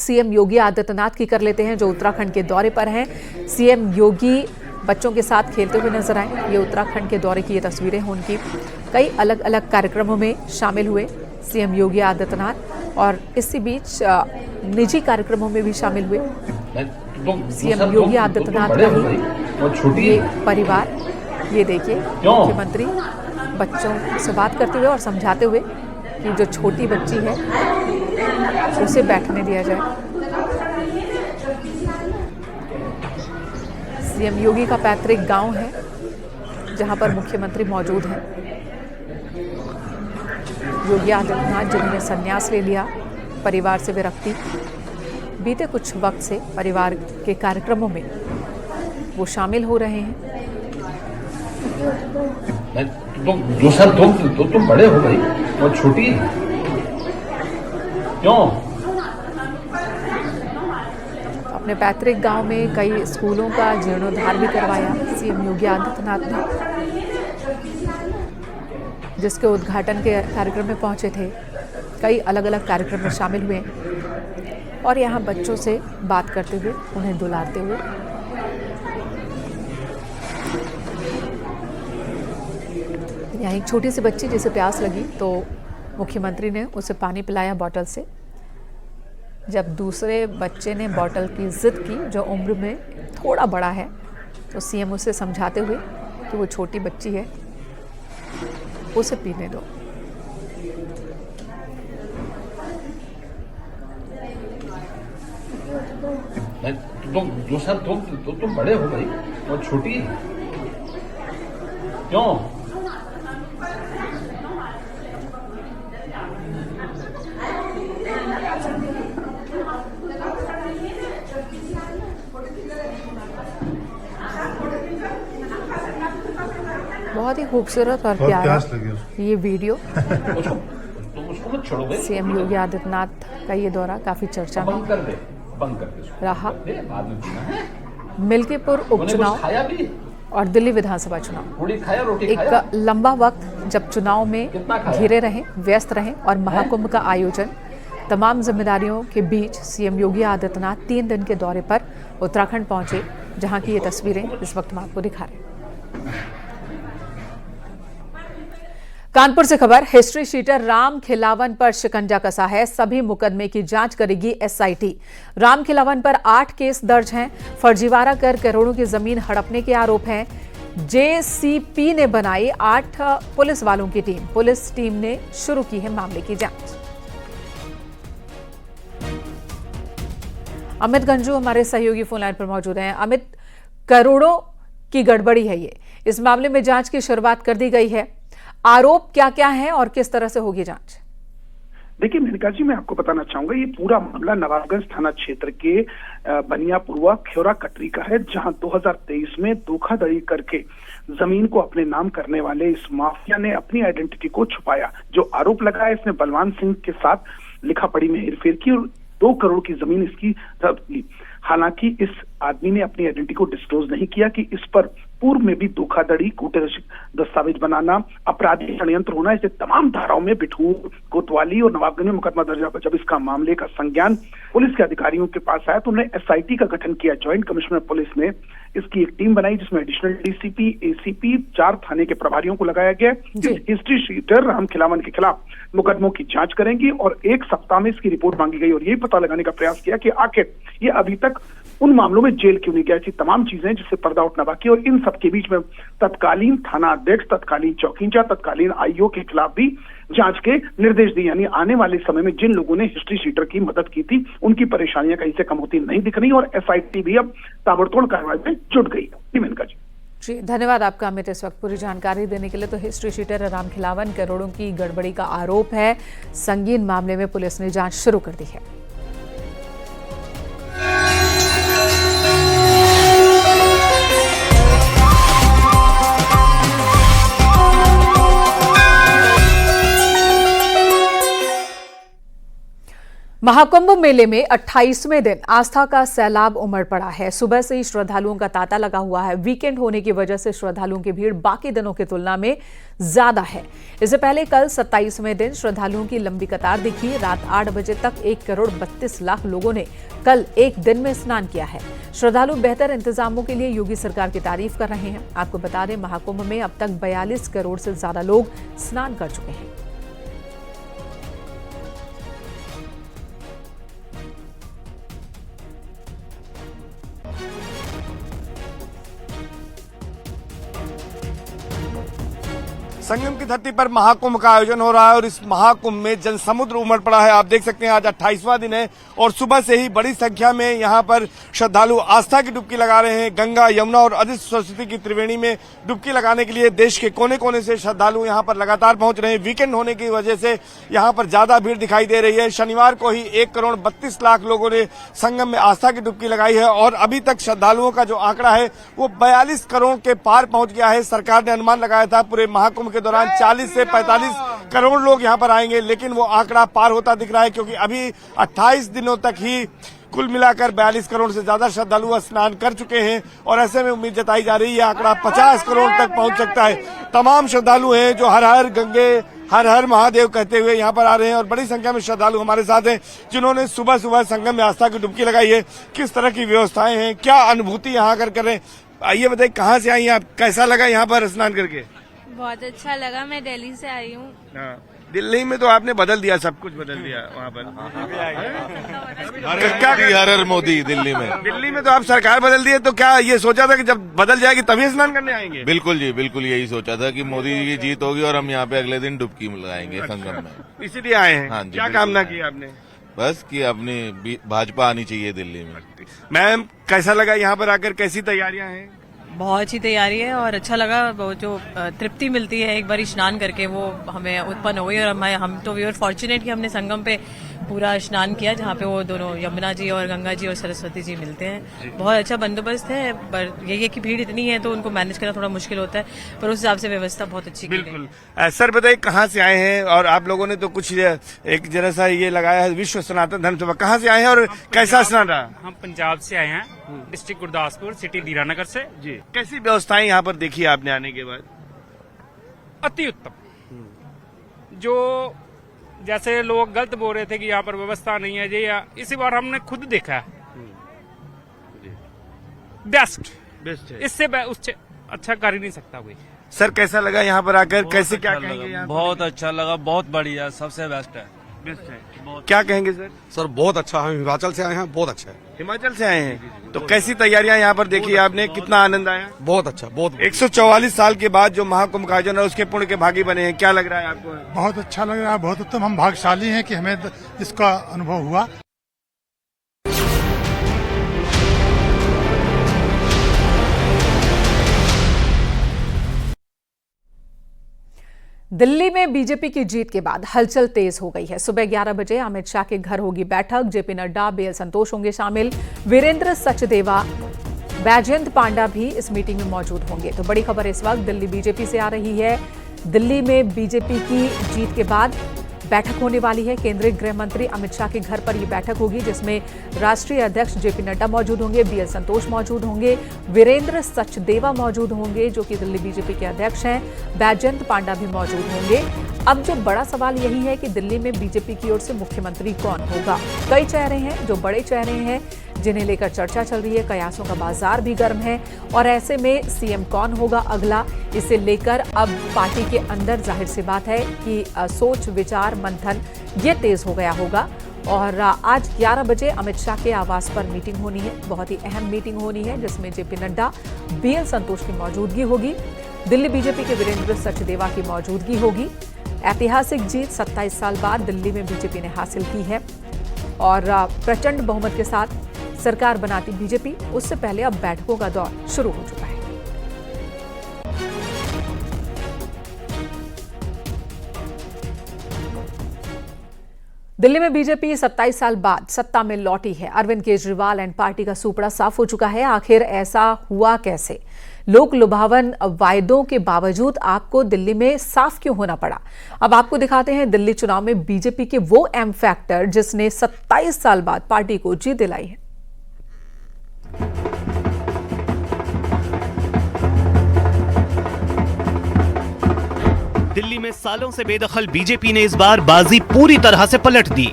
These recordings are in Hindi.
सीएम योगी आदित्यनाथ की कर लेते हैं, जो उत्तराखंड के दौरे पर हैं। सीएम योगी बच्चों के साथ खेलते हुए नजर आए। ये उत्तराखंड के दौरे की ये तस्वीरें हैं उनकी। कई अलग अलग कार्यक्रमों में शामिल हुए सीएम योगी आदित्यनाथ और इसी बीच निजी कार्यक्रमों में भी शामिल हुए। सीएम योगी आदित्यनाथ का ही ये परिवार, ये देखिए मुख्यमंत्री बच्चों से बात करते हुए और समझाते हुए कि जो छोटी बच्ची है उसे बैठने दिया जाए। सीएम योगी का पैतृक गांव है जहां पर मुख्यमंत्री मौजूद हैं। योगी आदित्यनाथ जिन्होंने संन्यास ले लिया परिवार से विरक्ति, बीते कुछ वक्त से परिवार के कार्यक्रमों में वो शामिल हो रहे हैं। तुम बड़े हो गई और छोटी क्यों? अपने पैतृक गांव में कई स्कूलों का जीर्णोद्धार भी करवाया सीएम योगी आदित्यनाथ ने, जिसके उद्घाटन के कार्यक्रम में पहुंचे थे। कई अलग अलग कार्यक्रम में शामिल हुए और यहाँ बच्चों से बात करते हुए, उन्हें दुलारते हुए। यहाँ एक छोटी सी बच्ची जिसे प्यास लगी तो मुख्यमंत्री ने उसे पानी पिलाया बॉटल से। जब दूसरे बच्चे ने बॉटल की जिद की, जो उम्र में थोड़ा बड़ा है, तो सीएम उसे समझाते हुए कि वो छोटी बच्ची है, उसे पीने दो। तुम बड़े हो गई और छोटी क्यों? बहुत ही खूबसूरत और प्यारा ये वीडियो। सीएम योगी आदित्यनाथ का ये दौरा काफी चर्चा में रहा। मिल्कीपुर उपचुनाव और दिल्ली विधानसभा चुनाव, एक लंबा वक्त जब चुनाव में घिरे रहे, व्यस्त रहे और महाकुंभ का आयोजन, तमाम जिम्मेदारियों के बीच सीएम योगी आदित्यनाथ 3 दिन के दौरे पर उत्तराखंड पहुंचे, जहां की ये तस्वीरें इस वक्त हम आपको दिखा रहे हैं। कानपुर से खबर, हिस्ट्री शीटर राम खिलावन पर शिकंजा कसा है। सभी मुकदमे की जांच करेगी एसआईटी। राम खिलावन पर 8 केस दर्ज हैं। फर्जीवाड़ा कर करोड़ों की जमीन हड़पने के आरोप हैं। जेसीपी ने बनाई 8 पुलिस वालों की टीम। पुलिस टीम ने शुरू की है मामले की जांच। अमित गंजू हमारे सहयोगी फोन लाइन पर मौजूद हैं। अमित, करोड़ों की गड़बड़ी है ये, इस मामले में जांच की शुरुआत कर दी गई है। आरोप क्या क्या है और किस तरह से होगी जांच? देखिए मेनका जी, मैं आपको बताना चाहूंगा, ये पूरा मामला नवाबगंज थाना क्षेत्र के बनियापुरवा ख्योरा कटरी का है, जहां 2023 में धोखाधड़ी करके जमीन को अपने नाम करने वाले इस माफिया ने अपनी आइडेंटिटी को छुपाया। जो आरोप लगा है, इसने बलवान सिंह के साथ लिखा पढ़ी में हेरफेर की और 2 करोड़ की जमीन इसकी जब्त की। हालांकि इस आदमी ने अपनी आइडेंटिटी को डिस्क्लोज नहीं किया कि इस पर पूर्व में भी धोखाधड़ी, कूटरचित दस्तावेज बनाना, आपराधिक षड्यंत्र होना, ऐसे तमाम धाराओं में बिठूर, कोतवाली और नवाबगंज में मुकदमा दर्ज हुआ। जब इसका मामले का संज्ञान पुलिस के अधिकारियों के पास आया तो उन्होंने एसआईटी का गठन किया। ज्वाइंट कमिश्नर पुलिस ने इसकी एक टीम बनाई, जिसमें एडिशनल डीसीपी, एसीपी, 4 थाने के प्रभारियों को लगाया गया। हिस्ट्री शीटर राम खिलावन के खिलाफ मुकदमों की जांच करेंगी और 1 सप्ताह में इसकी रिपोर्ट मांगी गई और यही पता लगाने का प्रयास किया कि आखिर ये अभी तक उन मामलों में जेल क्यों नहीं गया। ऐसी तमाम चीजें जिससे पर्दा उठना बाकी। और इन सब के बीच में तत्कालीन थाना अध्यक्ष, तत्कालीन चौकी इंचार्ज, तत्कालीन आईओ के खिलाफ भी जांच के निर्देश दिए। यानी आने वाले समय में जिन लोगों ने हिस्ट्री शीटर की मदद की थी, उनकी परेशानियां कहीं से कम होती नहीं दिख रही और एसआईटी भी अब ताबड़तोड़ कार्रवाई में जुट गई है। मेनका जी, धन्यवाद आपका अमित, इस वक्त पूरी जानकारी देने के लिए। तो हिस्ट्री शीटर राम खिलावन, करोड़ों की गड़बड़ी का आरोप है। संगीन मामले में पुलिस ने जांच शुरू कर दी है। महाकुंभ मेले में 28वें दिन आस्था का सैलाब उमड़ पड़ा है। सुबह से ही श्रद्धालुओं का तांता लगा हुआ है। वीकेंड होने की वजह से श्रद्धालुओं की भीड़ बाकी दिनों की तुलना में ज्यादा है। इससे पहले कल 27वें दिन श्रद्धालुओं की लंबी कतार दिखी। रात 8 बजे तक 1 करोड़ 32 लाख लोगों ने कल एक दिन में स्नान किया है। श्रद्धालु बेहतर इंतजामों के लिए योगी सरकार की तारीफ कर रहे हैं। आपको बता दें, महाकुंभ में अब तक 42 करोड़ से ज्यादा लोग स्नान कर चुके हैं। संगम की धरती पर महाकुंभ का आयोजन हो रहा है और इस महाकुंभ में जनसमुद्र उमड़ पड़ा है। आप देख सकते हैं आज 28वां दिन है और सुबह से ही बड़ी संख्या में यहाँ पर श्रद्धालु आस्था की डुबकी लगा रहे हैं। गंगा, यमुना और अदृश्य सरस्वती की त्रिवेणी में डुबकी लगाने के लिए देश के कोने कोने से श्रद्धालु यहाँ पर लगातार पहुंच रहे हैं। वीकेंड होने की वजह से यहाँ पर ज्यादा भीड़ दिखाई दे रही है। शनिवार को ही 1 करोड़ 32 लाख लोगों ने संगम में आस्था की डुबकी लगाई है और अभी तक श्रद्धालुओं का जो आंकड़ा है वो 42 करोड़ के पार पहुंच गया है। सरकार ने अनुमान लगाया था पूरे महाकुंभ के दौरान 40 से 45 करोड़ लोग यहां पर आएंगे, लेकिन वो आंकड़ा पार होता दिख रहा है क्योंकि अभी 28 दिनों तक ही कुल मिलाकर 42 करोड़ से ज्यादा श्रद्धालु स्नान कर चुके हैं और ऐसे में उम्मीद जताई जा रही है आंकड़ा 50 करोड़ तक पहुंच सकता है। तमाम श्रद्धालु हैं जो हर हर गंगे, हर हर महादेव कहते हुए यहाँ पर आ रहे हैं और बड़ी संख्या में श्रद्धालु हमारे साथ हैं जिन्होंने सुबह सुबह संगम में आस्था की डुबकी लगाई है। किस तरह की व्यवस्थाएं हैं, क्या अनुभूति यहाँ आकर कर रहे हैं, आइए बताइए। कहाँ से आई हैं आप, कैसा लगा यहाँ पर स्नान करके? बहुत अच्छा लगा। मैं दिल्ली से आई हूँ। दिल्ली में तो आपने बदल दिया, सब कुछ बदल दिया वहाँ पर। हर हर मोदी दिल्ली में तो आप सरकार बदल दिए, तो क्या ये सोचा था कि जब बदल जाएगी तभी स्नान करने आएंगे? बिल्कुल जी, बिल्कुल यही सोचा था कि मोदी जी की जीत होगी और हम यहाँ पे अगले दिन डुबकी लगाएंगे संगम में। इसीलिए आए हैं? हाँ जी। क्या कामना की आपने? बस कि अपनी भाजपा आनी चाहिए दिल्ली में। मैम, कैसा लगा यहाँ पर आकर, कैसी तैयारियां हैं? बहुत अच्छी तैयारी है और अच्छा लगा। वो जो तृप्ति मिलती है एक बार स्नान करके वो हमें उत्पन्न हो गई और हम तो वी आर फॉर्चुनेट कि हमने संगम पे पूरा स्नान किया जहाँ पे वो दोनों यमुना जी और गंगा जी और सरस्वती जी मिलते हैं। बहुत अच्छा बंदोबस्त है, पर यही है कि भीड़ इतनी है तो उनको मैनेज करना थोड़ा मुश्किल होता है, पर उस हिसाब से व्यवस्था बहुत अच्छी की है। बिल्कुल। सर बताइए, कहाँ से आए हैं? और आप लोगों ने तो कुछ एक जरा सा ये लगाया है विश्व सनातन धर्म सभा, कहाँ से आए हैं और कैसा स्नान रहा? हम पंजाब से आए हैं, डिस्ट्रिक्ट गुरदासपुर, सिटी दीरानगर से जी। कैसी व्यवस्थाएं यहाँ पर देखी आपने आने के बाद? अति उत्तम। जो जैसे लोग गलत बोल रहे थे कि यहाँ पर व्यवस्था नहीं है, ये इसी बार हमने खुद देखा है। बेस्ट है। इससे उससे अच्छा कर ही नहीं सकता कोई। सर कैसा लगा यहाँ पर आकर, कैसे क्या कहेंगे यहाँ? बहुत अच्छा लगा, बहुत बढ़िया, सबसे बेस्ट है। बेस्ट है। क्या कहेंगे सर? सर बहुत अच्छा है, हिमाचल से आए हैं, बहुत अच्छा है। हिमाचल से आए हैं, तो कैसी तैयारियां यहाँ पर देखी आपने, कितना आनंद आया? बहुत अच्छा, बहुत। 144 साल के बाद जो महाकुंभ का आयोजन है उसके पुण्य के भागी बने हैं, क्या लग रहा है आपको? बहुत अच्छा लग रहा है, बहुत उत्तम। हम भाग्यशाली हैं कि हमें इसका अनुभव हुआ। दिल्ली में बीजेपी की जीत के बाद हलचल तेज हो गई है। सुबह 11 बजे अमित शाह के घर होगी बैठक। जेपी नड्डा, बीएल संतोष होंगे शामिल। वीरेंद्र सचदेवा, बैजयंत पांडा भी इस मीटिंग में मौजूद होंगे। तो बड़ी खबर इस वक्त दिल्ली बीजेपी से आ रही है। दिल्ली में बीजेपी की जीत के बाद बैठक होने वाली है। केंद्रीय गृह मंत्री अमित शाह के घर पर यह बैठक होगी जिसमें राष्ट्रीय अध्यक्ष जेपी नड्डा मौजूद होंगे, बीएल संतोष मौजूद होंगे, वीरेंद्र सचदेवा मौजूद होंगे जो कि दिल्ली बीजेपी के अध्यक्ष हैं, बैजयंत पांडा भी मौजूद होंगे। अब जो बड़ा सवाल यही है कि दिल्ली में बीजेपी की ओर से मुख्यमंत्री कौन होगा। कई चेहरे हैं, जो बड़े चेहरे हैं जिन्हें लेकर चर्चा चल रही है। कयासों का बाजार भी गर्म है और ऐसे में सीएम कौन होगा अगला, इसे लेकर अब पार्टी के अंदर जाहिर सी बात है कि सोच विचार मंथन ये तेज हो गया होगा। और आज 11 बजे अमित शाह के आवास पर मीटिंग होनी है, बहुत ही अहम मीटिंग होनी है जिसमें जेपी नड्डा, बीएल संतोष की मौजूदगी होगी, दिल्ली बीजेपी के वीरेंद्र सचदेवा की मौजूदगी होगी। ऐतिहासिक जीत 27 साल बाद दिल्ली में बीजेपी ने हासिल की है और प्रचंड बहुमत के साथ सरकार बनाती बीजेपी, उससे पहले अब बैठकों का दौर शुरू हो चुका है। दिल्ली में बीजेपी 27 साल बाद सत्ता में लौटी है। अरविंद केजरीवाल एंड पार्टी का सूपड़ा साफ हो चुका है। आखिर ऐसा हुआ कैसे? लोक लुभावन वायदों के बावजूद आपको दिल्ली में साफ क्यों होना पड़ा? अब आपको दिखाते हैं दिल्ली चुनाव में बीजेपी के वो एम फैक्टर जिसने 27 साल बाद पार्टी को जीत दिलाई है। दिल्ली में सालों से बेदखल बीजेपी ने इस बार बाजी पूरी तरह से पलट दी।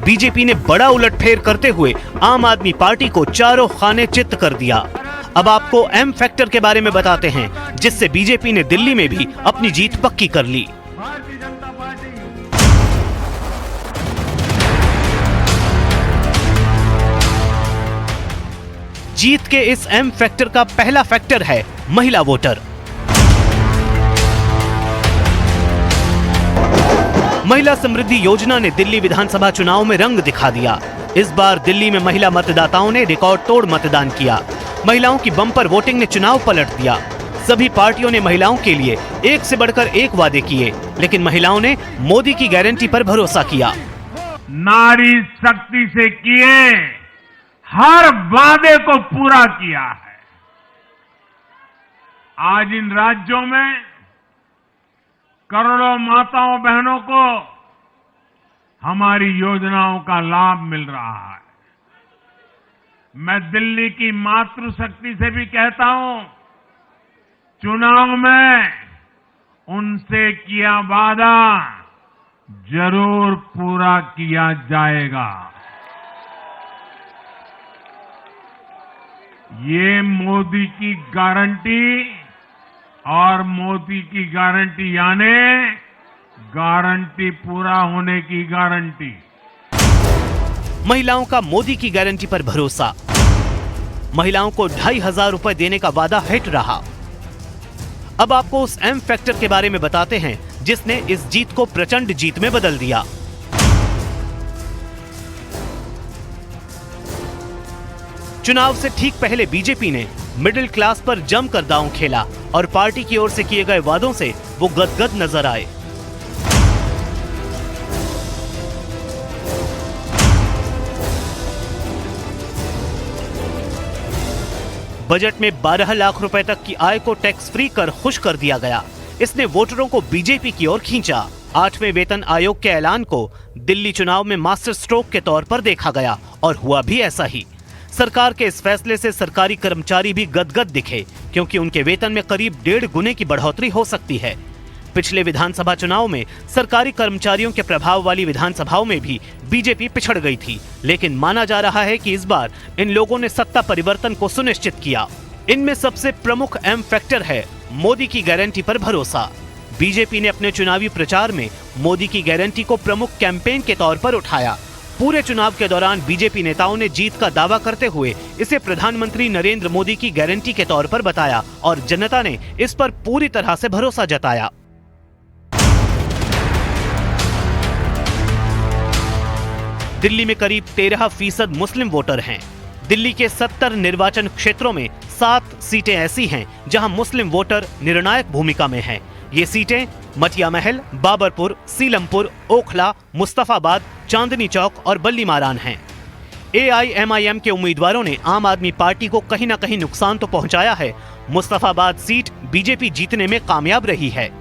बीजेपी ने बड़ा उलटफेर करते हुए आम आदमी पार्टी को चारों खाने चित्त कर दिया। अब आपको एम फैक्टर के बारे में बताते हैं जिससे बीजेपी ने दिल्ली में भी अपनी जीत पक्की कर ली। जीत के इस एम फैक्टर का पहला फैक्टर है महिला वोटर। महिला समृद्धि योजना ने दिल्ली विधानसभा चुनाव में रंग दिखा दिया। इस बार दिल्ली में महिला मतदाताओं ने रिकॉर्ड तोड़ मतदान किया। महिलाओं की बम्पर वोटिंग ने चुनाव पलट दिया। सभी पार्टियों ने महिलाओं के लिए एक से बढ़कर एक वादे किए, लेकिन महिलाओं ने मोदी की गारंटी पर भरोसा किया। नारी शक्ति से किए हर वादे को पूरा किया है। आज इन राज्यों में करोड़ों माताओं बहनों को हमारी योजनाओं का लाभ मिल रहा है। मैं दिल्ली की मातृशक्ति से भी कहता हूं, चुनाव में उनसे किया वादा जरूर पूरा किया जाएगा। ये मोदी की गारंटी और मोदी की गारंटी यानी गारंटी पूरा होने की गारंटी। महिलाओं का मोदी की गारंटी पर भरोसा। महिलाओं को 2500 रुपए देने का वादा हिट रहा। अब आपको उस एम फैक्टर के बारे में बताते हैं जिसने इस जीत को प्रचंड जीत में बदल दिया। चुनाव से ठीक पहले बीजेपी ने मिडिल क्लास पर जमकर दांव खेला और पार्टी की ओर से किए गए वादों से वो गदगद नजर आए। बजट में 12 लाख रुपए तक की आय को टैक्स फ्री कर खुश कर दिया गया। इसने वोटरों को बीजेपी की ओर खींचा। 8वें वेतन आयोग के ऐलान को दिल्ली चुनाव में मास्टर स्ट्रोक के तौर पर देखा गया और हुआ भी ऐसा ही। सरकार के इस फैसले से सरकारी कर्मचारी भी गदगद दिखे, क्योंकि उनके वेतन में करीब 1.5 गुने की बढ़ोतरी हो सकती है। पिछले विधानसभा चुनाव में सरकारी कर्मचारियों के प्रभाव वाली विधानसभाओं में भी बीजेपी पिछड़ गई थी, लेकिन माना जा रहा है कि इस बार इन लोगों ने सत्ता परिवर्तन को सुनिश्चित किया। इनमें सबसे प्रमुख एम फैक्टर है मोदी की गारंटी पर भरोसा। बीजेपी ने अपने चुनावी प्रचार में मोदी की गारंटी को प्रमुख कैंपेन के तौर पर उठाया। पूरे चुनाव के दौरान बीजेपी नेताओं ने जीत का दावा करते हुए इसे प्रधानमंत्री नरेंद्र मोदी की गारंटी के तौर पर बताया और जनता ने इस पर पूरी तरह से भरोसा जताया। दिल्ली में करीब 13% मुस्लिम वोटर हैं। दिल्ली के 70 निर्वाचन क्षेत्रों में 7 सीटें ऐसी हैं जहां मुस्लिम वोटर निर्णायक भूमिका में हैं। ये सीटें मटिया महल, बाबरपुर, सीलमपुर, ओखला, मुस्तफाबाद, चांदनी चौक और बल्ली मारान हैं। AIMIM के उम्मीदवारों ने आम आदमी पार्टी को कहीं न कहीं नुकसान तो पहुंचाया है। मुस्तफाबाद सीट बीजेपी जीतने में कामयाब रही है।